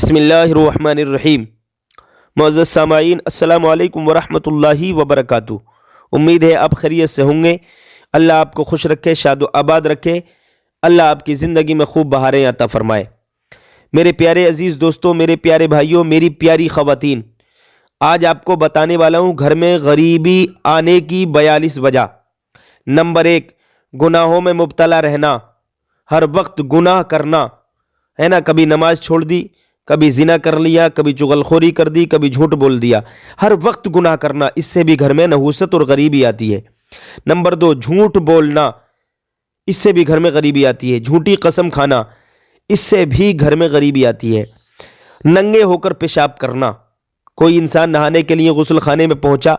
बिस्मिल्लाहिर्रहमानिर्रहीम। मुअज़्ज़ज़ सामाईन, अस्सलामु अलैकुम वरहमतुल्लाहि वबरकातुहू। उम्मीद है आप खैरियत से होंगे। अल्लाह आपको खुश रखे, शाद व आबाद रखे। अल्लाह आपकी ज़िंदगी में खूब बहारें अता फ़रमाए। मेरे प्यारे अज़ीज़ दोस्तों, मेरे प्यारे भाइयों, मेरी प्यारी ख़वातीन, आज आपको बताने वाला हूँ घर में गरीबी आने की 42 वजह। नंबर 1, गुनाहों में मुब्तला रहना, हर वक्त गुनाह करना, है ना। कभी नमाज छोड़ दी, कभी जिना कर लिया, कभी चुगलखोरी कर दी, कभी झूठ बोल दिया, हर वक्त गुनाह करना, इससे भी घर में नहूसत और गरीबी आती है। नंबर 2, झूठ बोलना, इससे भी घर में गरीबी आती है। झूठी कसम खाना, इससे भी घर में गरीबी आती है। नंगे होकर पेशाब करना, कोई इंसान नहाने के लिए गुस्ल खाने में पहुंचा,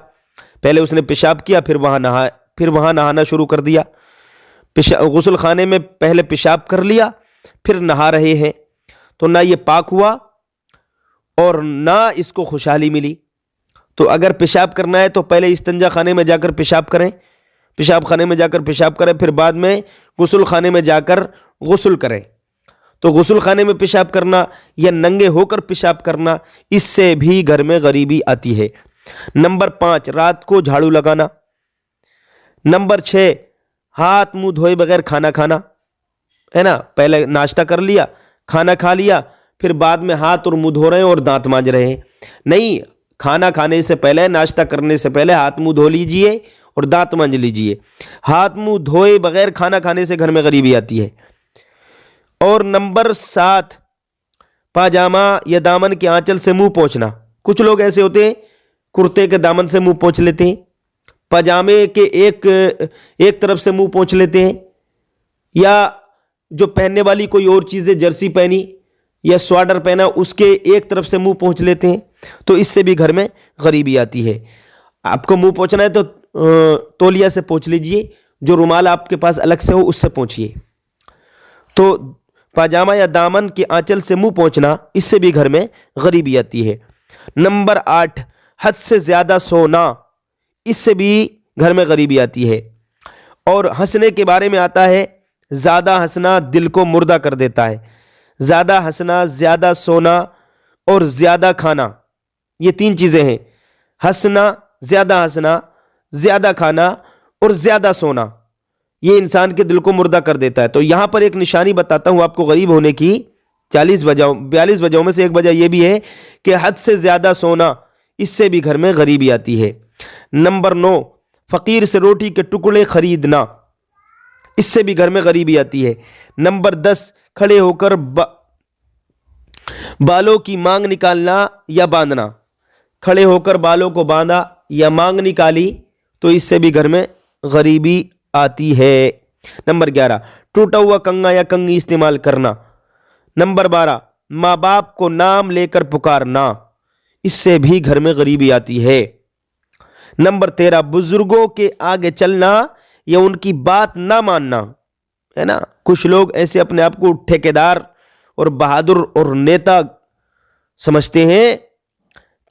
पहले उसने पेशाब किया, फिर वहां नहाना शुरू कर दिया। गुस्ल खाने में पहले पेशाब कर लिया, फिर नहा रहे हैं, तो ना ये पाक हुआ और ना इसको खुशहाली मिली। तो अगर पेशाब करना है तो पहले इस्तिंजा खाने में जाकर पेशाब करें, पेशाब खाने में जाकर पेशाब करें, फिर बाद में गुस्ल खाने में जाकर गुस्ल करें। तो गुस्ल खाने में पेशाब करना या नंगे होकर पेशाब करना, इससे भी घर में गरीबी आती है। नंबर 5, रात को झाड़ू लगाना। नंबर 6, हाथ मुंह धोए बगैर खाना खाना, है ना। पहले नाश्ता कर लिया, खाना खा लिया, फिर बाद में हाथ और मुंह धो रहे हैं और दांत मांज रहे हैं। नहीं, खाना खाने से पहले, नाश्ता करने से पहले हाथ मुंह धो लीजिए और दांत मांज लीजिए। हाथ मुंह धोए बगैर खाना खाने से घर में गरीबी आती है। और नंबर 7, पाजामा या दामन के आंचल से मुंह पोंछना। कुछ लोग ऐसे होते हैं, कुर्ते के दामन से मुंह पोंछ लेते हैं, पजामे के एक तरफ से मुंह पोंछ लेते हैं, या जो पहनने वाली कोई और चीज़ें, जर्सी पहनी या स्वेटर पहना, उसके एक तरफ से मुंह पोंछ लेते हैं। तो इससे भी घर में गरीबी आती है। आपको मुंह पोंछना है तो तौलिया से पोंछ लीजिए, जो रुमाल आपके पास अलग से हो उससे पोंछिए। तो पाजामा या दामन के आंचल से मुंह पोंछना, इससे भी घर में गरीबी आती है। नंबर 8, हद से ज़्यादा सोना, इससे भी घर में गरीबी आती है। और हंसने के बारे में आता है, ज़्यादा हंसना दिल को मुर्दा कर देता है। ज़्यादा हंसना, ज़्यादा सोना और ज़्यादा खाना, ये 3 चीज़ें हैं। हंसना, ज़्यादा खाना और ज़्यादा सोना, ये इंसान के दिल को मुर्दा कर देता है। तो यहाँ पर एक निशानी बताता हूँ आपको गरीब होने की 42 वजहों में से एक वजह यह भी है कि हद से ज़्यादा सोना, इससे भी घर में गरीबी आती है। नंबर 9, फ़कीर से रोटी के टुकड़े खरीदना, इससे भी घर में गरीबी आती है। नंबर 10, खड़े होकर बालों की मांग निकालना या बांधना। खड़े होकर बालों को बांधा या मांग निकाली, तो इससे भी घर में गरीबी आती है। नंबर 11, टूटा हुआ कंघा या कंघी इस्तेमाल करना। नंबर 12, माँ बाप को नाम लेकर पुकारना, इससे भी घर में गरीबी आती है। नंबर 13, बुजुर्गों के आगे चलना या उनकी बात ना मानना, है ना। कुछ लोग ऐसे अपने आप को ठेकेदार और बहादुर और नेता समझते हैं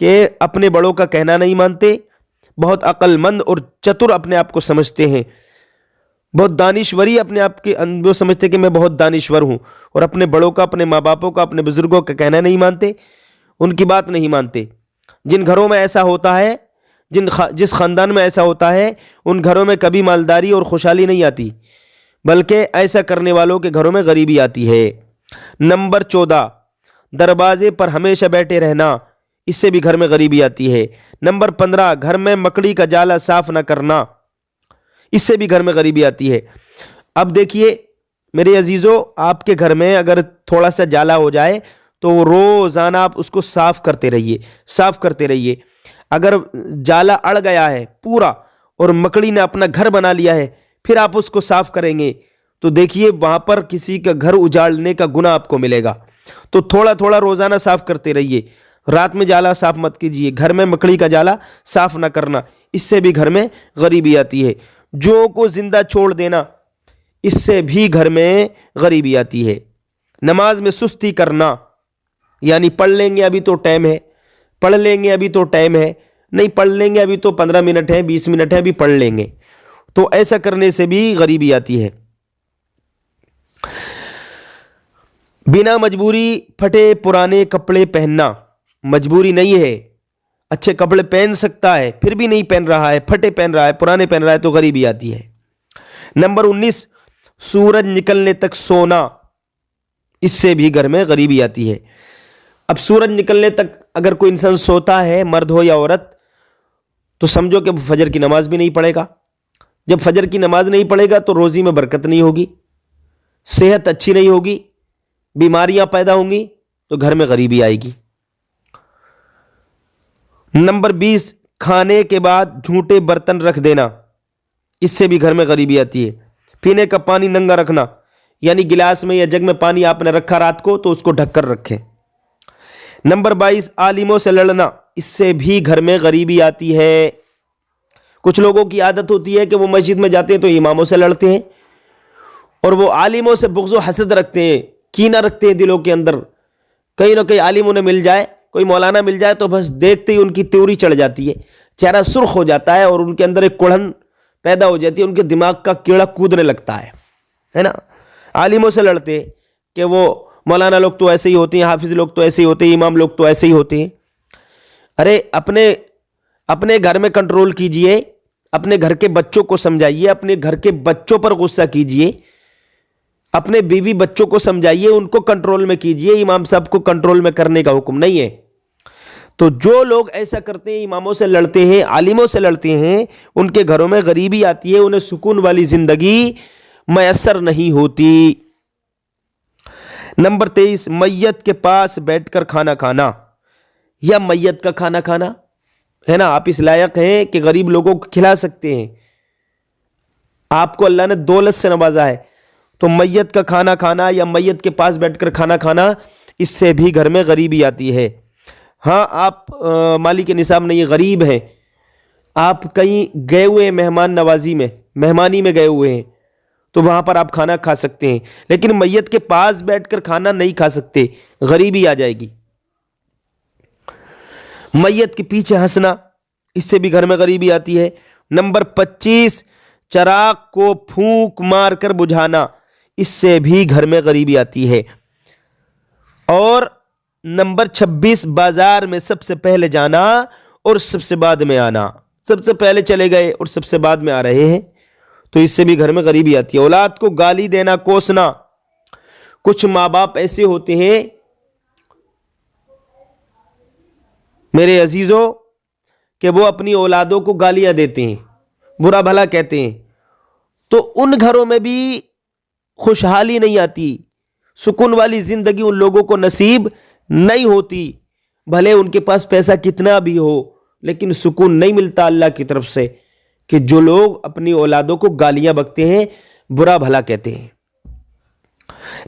कि अपने बड़ों का कहना नहीं मानते, बहुत अक्लमंद और चतुर अपने आप को समझते हैं, बहुत दानिश्वरी अपने आप के वो समझते कि मैं बहुत दानिश्वर हूं, और अपने बड़ों का, अपने माँ बापों का, अपने बुजुर्गों का कहना नहीं मानते, उनकी बात नहीं मानते। जिन घरों में ऐसा होता है, जिस खानदान में ऐसा होता है, उन घरों में कभी मालदारी और खुशहाली नहीं आती, बल्कि ऐसा करने वालों के घरों में गरीबी आती है। नंबर 14, दरवाजे पर हमेशा बैठे रहना, इससे भी घर में गरीबी आती है। नंबर 15, घर में मकड़ी का जाला साफ न करना, इससे भी घर में गरीबी आती है। अब देखिए मेरे अजीजों, आपके घर में अगर थोड़ा सा जाला हो जाए तो रोजाना आप उसको साफ करते रहिए। अगर जाला अड़ गया है पूरा और मकड़ी ने अपना घर बना लिया है, फिर आप उसको साफ करेंगे, तो देखिए वहां पर किसी का घर उजाड़ने का गुनाह आपको मिलेगा। तो थोड़ा थोड़ा रोजाना साफ करते रहिए। रात में जाला साफ मत कीजिए, घर में मकड़ी का जाला साफ ना करना, इससे भी घर में गरीबी आती है। जो को जिंदा छोड़ देना, इससे भी घर में गरीबी आती है। नमाज में सुस्ती करना, यानी पढ़ लेंगे अभी तो टाइम है, नहीं पढ़ लेंगे अभी तो 15 मिनट है, 20 मिनट है, अभी पढ़ लेंगे, तो ऐसा करने से भी गरीबी आती है। बिना मजबूरी फटे पुराने कपड़े पहनना, मजबूरी नहीं है, अच्छे कपड़े पहन सकता है फिर भी नहीं पहन रहा है, फटे पहन रहा है, पुराने पहन रहा है, तो गरीबी आती है। नंबर 19, सूरज निकलने तक सोना, इससे भी घर में गरीबी आती है। अब सूरज निकलने तक अगर कोई इंसान सोता है, मर्द हो या औरत, तो समझो कि फजर की नमाज भी नहीं पढ़ेगा। जब फजर की नमाज नहीं पढ़ेगा तो रोजी में बरकत नहीं होगी, सेहत अच्छी नहीं होगी, बीमारियां पैदा होंगी, तो घर में गरीबी आएगी। नंबर 20, खाने के बाद झूठे बर्तन रख देना, इससे भी घर में गरीबी आती है। पीने का पानी नंगा रखना, यानी गिलास में या जग में पानी आपने रखा रात को तो उसको ढककर रखें। नंबर 22, आलिमों से लड़ना, इससे भी घर में गरीबी आती है। कुछ लोगों की आदत होती है कि वो मस्जिद में जाते हैं तो इमामों से लड़ते हैं, और वो आलिमों से बुग़्ज़ व हसद रखते हैं, कीना रखते हैं दिलों के अंदर। कहीं ना कहीं आलिम उन्हें मिल जाए, कोई मौलाना मिल जाए तो बस देखते ही उनकी त्योरी चढ़ जाती है, चेहरा सुर्ख हो जाता है और उनके अंदर एक कुढ़न पैदा हो जाती है, उनके दिमाग का कीड़ा कूदने लगता है ना। आलिमों से लड़ते कि वो मौलाना लोग तो ऐसे ही होते हैं, हाफिज लोग तो ऐसे ही होते हैं, इमाम लोग तो ऐसे ही होते हैं। अरे अपने घर में कंट्रोल कीजिए, अपने घर के बच्चों को समझाइए, अपने घर के बच्चों पर गुस्सा कीजिए, अपने बीवी बच्चों को समझाइए, उनको कंट्रोल में कीजिए। इमाम साहब को कंट्रोल में करने का हुक्म नहीं है। तो जो लोग ऐसा करते हैं, इमामों से लड़ते हैं, आलिमों से लड़ते हैं, उनके घरों में गरीबी आती है, उन्हें सुकून वाली जिंदगी मैसर नहीं होती। नंबर 23, मैयत के पास बैठकर खाना खाना या मैयत का खाना खाना, है ना। आप इस लायक हैं कि गरीब लोगों को खिला सकते हैं, आपको अल्लाह ने दौलत से नवाजा है, तो मैयत का खाना खाना या मैयत के पास बैठकर खाना खाना, इससे भी घर में गरीबी आती है। हाँ, आप मालिक निसाब नहीं, गरीब हैं, आप कहीं गए हुए हैं मेहमान नवाजी में, मेहमानी में गए हुए हैं, तो वहां पर आप खाना खा सकते हैं, लेकिन मैयत के पास बैठकर खाना नहीं खा सकते, गरीबी आ जाएगी। मैयत के पीछे हंसना, इससे भी घर में गरीबी आती है। नंबर 25, चराग को फूंक मारकर बुझाना, इससे भी घर में गरीबी आती है। और नंबर 26, बाजार में सबसे पहले जाना और सबसे बाद में आना, सबसे पहले चले गए और सबसे बाद में आ रहे हैं, तो इससे भी घर में गरीबी आती है। औलाद को गाली देना, कोसना, कुछ माँ बाप ऐसे होते हैं मेरे अजीजों कि वो अपनी औलादों को गालियां देते हैं, बुरा भला कहते हैं, तो उन घरों में भी खुशहाली नहीं आती, सुकून वाली जिंदगी उन लोगों को नसीब नहीं होती। भले उनके पास पैसा कितना भी हो, लेकिन सुकून नहीं मिलता अल्लाह की तरफ से, कि जो लोग अपनी औलादों को गालियां बकते हैं, बुरा भला कहते हैं।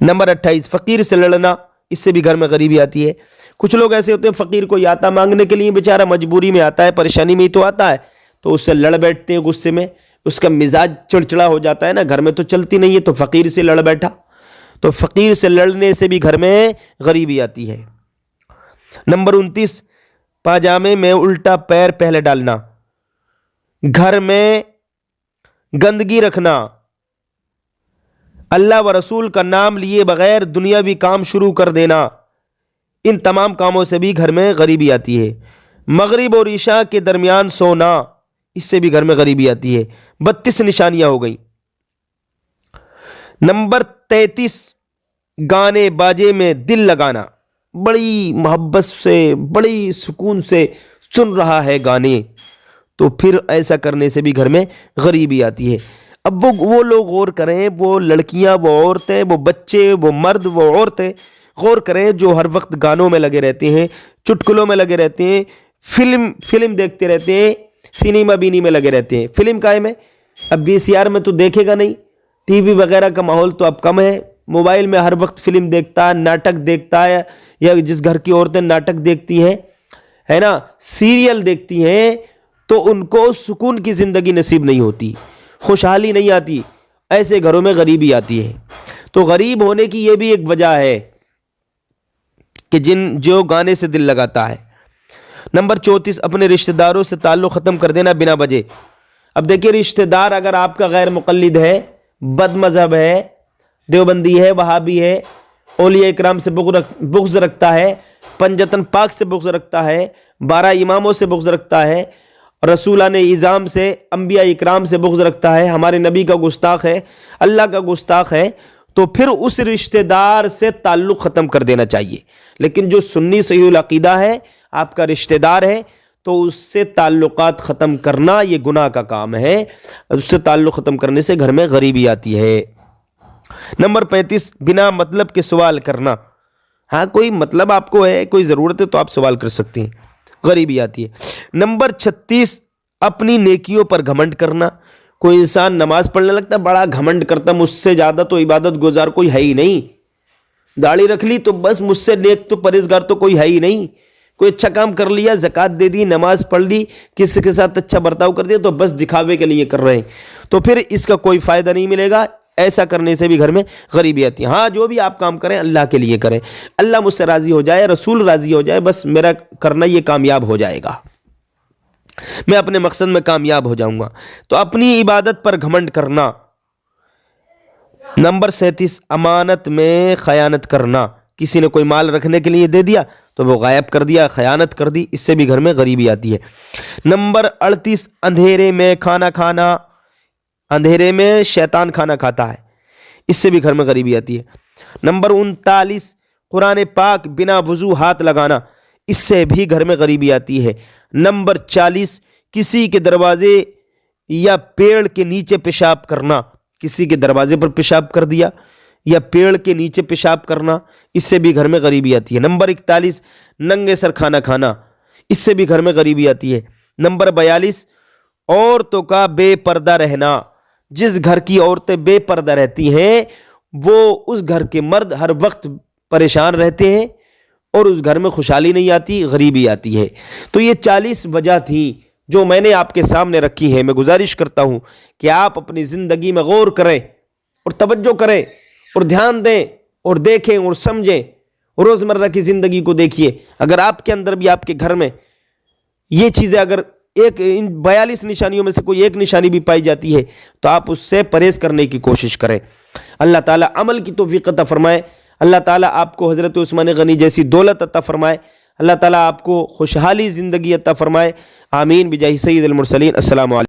नंबर 28, फकीर से लड़ना, इससे भी घर में गरीबी आती है। कुछ लोग ऐसे होते हैं, फकीर को आता मांगने के लिए, बेचारा मजबूरी में आता है, परेशानी में ही तो आता है, तो उससे लड़ बैठते हैं गुस्से में, उसका मिजाज चिड़चिड़ा हो जाता है ना, घर में तो चलती नहीं है, तो फकीर से लड़ बैठा, तो फकीर से लड़ने से भी घर में गरीबी आती है। नंबर 29, पाजामे में उल्टा पैर पहले डालना, घर में गंदगी रखना, अल्लाह व रसूल का नाम लिए बगैर दुनियावी काम शुरू कर देना, इन तमाम कामों से भी घर में गरीबी आती है। मगरिब और ईशा के दरमियान सोना, इससे भी घर में गरीबी आती है। 32 निशानियां हो गई। नंबर 33, गाने बाजे में दिल लगाना, बड़ी मोहब्बत से, बड़ी सुकून से सुन रहा है गाने, तो फिर ऐसा करने से भी घर में गरीबी आती है। अब वो लोग गौर करें, वो लड़कियां, वो औरतें, वो बच्चे, वो मर्द, वो औरतें गौर करें जो हर वक्त गानों में लगे रहते हैं, चुटकुलों में लगे रहते हैं, फिल्म देखते रहते हैं, सिनेमा बीनी में लगे रहते हैं। फिल्म कायम है, अब VCR में तो देखेगा नहीं, टीवी वगैरह का माहौल तो अब कम है, मोबाइल में हर वक्त फिल्म देखता है, नाटक देखता है, या जिस घर की औरतें नाटक देखती हैं, है ना, सीरियल देखती हैं, तो उनको सुकून की जिंदगी नसीब नहीं होती, खुशहाली नहीं आती, ऐसे घरों में गरीबी आती है। तो गरीब होने की यह भी एक वजह है कि जो गाने से दिल लगाता है। नंबर 34, अपने रिश्तेदारों से ताल्लुक़ ख़त्म कर देना बिना वजह। अब देखिए, रिश्तेदार अगर आपका गैर मुक़ल्लिद है, बद मज़हब है, देवबंदी है, वहाबी है, اولیاء اکرام سے بغض رکھتا ہے، پنجتن پاک سے بغض رکھتا ہے، 12 اماموں سے بغض رکھتا ہے، رسولان اعظام سے، انبیاء اکرام سے بغض رکھتا ہے، ہمارے نبی کا گستاخ ہے، اللہ کا گستاخ ہے، تو پھر اس رشتہ دار سے تعلق ختم کر دینا چاہیے۔ لیکن جو سنی صحیح العقیدہ ہے، آپ کا رشتہ دار ہے، تو اس سے تعلقات ختم کرنا یہ گناہ کا کام ہے، اس سے تعلق ختم کرنے سے گھر میں غریبی آتی ہے۔ نمبر 35، بنا مطلب کے سوال کرنا۔ ہاں کوئی مطلب آپ کو ہے، کوئی ضرورت ہے تو آپ سوال کر سکتے ہیں، غریبی آتی ہے۔ نمبر 36، اپنی نیکیوں پر گھمنڈ کرنا۔ کوئی انسان نماز پڑھنے لگتا ہے، بڑا گھمنڈ کرتا، مجھ سے زیادہ تو عبادت گزار کوئی ہے ہی نہیں، داڑھی رکھ لی تو بس مجھ سے نیک تو پرہیزگار تو کوئی ہے ہی نہیں، کوئی اچھا کام کر لیا، زکوٰۃ دے دی، نماز پڑھ لی، کسی کے ساتھ اچھا برتاؤ کر دیا، تو بس دکھاوے کے لیے کر رہے ہیں، تو پھر اس کا کوئی فائدہ نہیں ملے گا۔ ایسا کرنے سے بھی گھر میں غریبی آتی ہے۔ ہاں جو بھی آپ کام کریں اللہ کے لیے کریں، اللہ مجھ سے راضی ہو جائے، رسول راضی ہو جائے، بس میرا کرنا یہ کامیاب ہو جائے گا، میں اپنے مقصد میں کامیاب ہو جاؤں گا۔ تو اپنی عبادت پر گھمنڈ کرنا۔ نمبر 37، امانت میں خیانت کرنا۔ کسی نے کوئی مال رکھنے کے لیے دے دیا تو وہ غائب کر دیا، خیانت کر دی، اس سے بھی گھر میں غریبی آتی ہے۔ نمبر 38، اندھیرے میں کھانا کھانا۔ اندھیرے میں شیطان کھانا کھاتا ہے، اس سے بھی گھر میں غریبی آتی ہے۔ نمبر 39، قرآن پاک بنا وضو ہاتھ لگانا، اس سے بھی گھر میں غریبی آتی ہے۔ نمبر 40، کسی کے دروازے یا پیڑ کے نیچے پیشاب کرنا۔ کسی کے دروازے پر پیشاب کر دیا یا پیڑ کے نیچے پیشاب کرنا، اس سے بھی گھر میں غریبی آتی ہے۔ نمبر 41، ننگے سر کھانا کھانا، اس سے بھی گھر میں غریبی آتی ہے۔ نمبر 42، عورتوں کا بے پردہ رہنا۔ جس گھر کی عورتیں بے پردہ رہتی ہیں وہ اس گھر کے مرد ہر وقت پریشان رہتے ہیں اور اس گھر میں خوشحالی نہیں آتی، غریبی آتی ہے۔ تو یہ 40 وجہ تھیں جو میں نے آپ کے سامنے رکھی ہیں۔ میں گزارش کرتا ہوں کہ آپ اپنی زندگی میں غور کریں اور توجہ کریں اور دھیان دیں اور دیکھیں اور سمجھیں، روزمرہ کی زندگی کو دیکھیے۔ اگر آپ کے اندر بھی، آپ کے گھر میں یہ چیزیں اگر ان 42 نشانیوں میں سے کوئی ایک نشانی بھی پائی جاتی ہے تو آپ اس سے پرہیز کرنے کی کوشش کریں۔ اللہ تعالیٰ عمل کی توفیق عطا فرمائے۔ اللہ تعالیٰ آپ کو حضرت عثمان غنی جیسی دولت عطا فرمائے۔ اللہ تعالیٰ آپ کو خوشحالی زندگی عطا فرمائے۔ آمین بجاہ سید المرسلین۔ السلام علیکم۔